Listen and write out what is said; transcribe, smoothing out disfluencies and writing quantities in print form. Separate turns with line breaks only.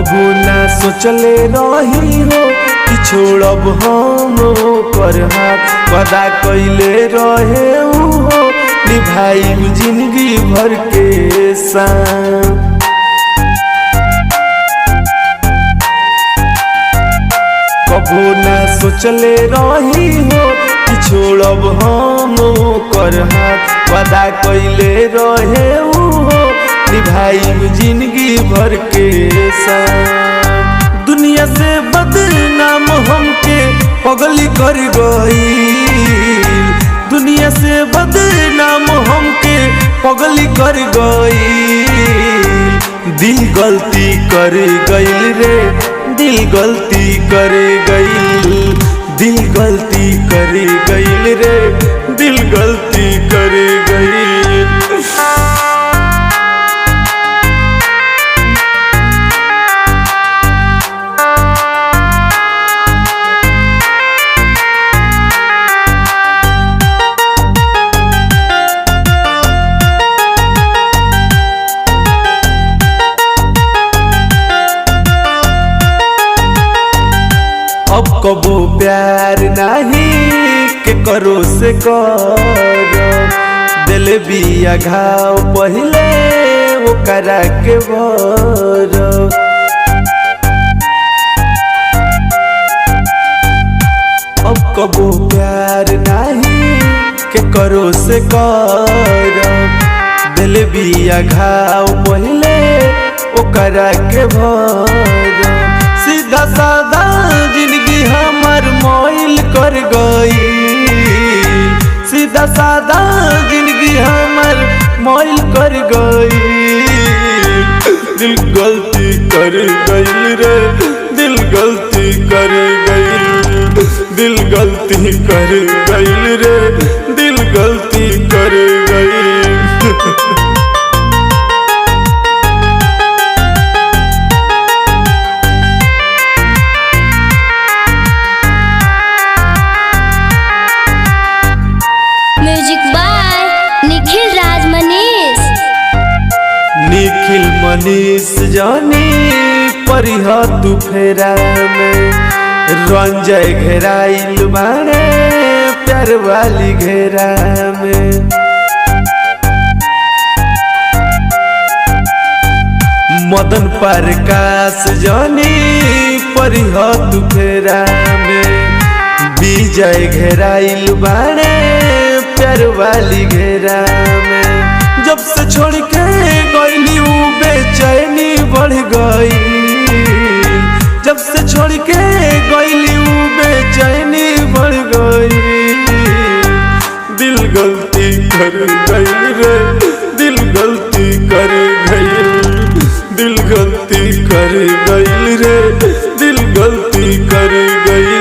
कबू ना सोचले रही हो कि छोड़ब हम कर हाथ, वादा कैले रहे हो निभाई जिंदगी भर के साथ। कबू ना सोचले रही हो कि छोड़ब हम कर हाथ, वादा कैले रहे हो निभाई जिंदगी भर के साथ। दुनिया से बदनाम हमके पगली कर गई, दुनिया से बदनाम हमके पगली कर गई। दिल गलती कर गइल रे, दिल गलती कर गइल, दिल गलती कर गइल रे, दिल गलती कर गइल। अब कबो प्यार नहीं के करो से कर, दिल बिया घाव पहले वो करा के भर। अब कबो प्यार नहीं के करो से कर, दिल बिया घाव पहले वो करा के भर। सीधा साधा जिंदगी हमार मोइल कर गई, सीधा साधा जिंदगी हमार मोइल कर गई। दिल गलती कर गई रे, दिल गलती कर गई, दिल गलती कर गई रे, दिल गलती कर गई। निखिल मनीष जानी परिहा तू फेरा में, रंजय घेराइल बारे प्यार वाली घेरा में। मदन प्रकाश जानी परिहा तू फेरा में, विजय घेराइल बारे प्यार वाली घेरा में। जब से छोड़ के गईली बेचैनी बढ़ गई, जब से छोड़ के गईली बेचैनी बढ़ गई। दिल गलती कर गई रे, दिल गलती कर गई, दिल गलती कर गई रे, दिल गलती कर गई।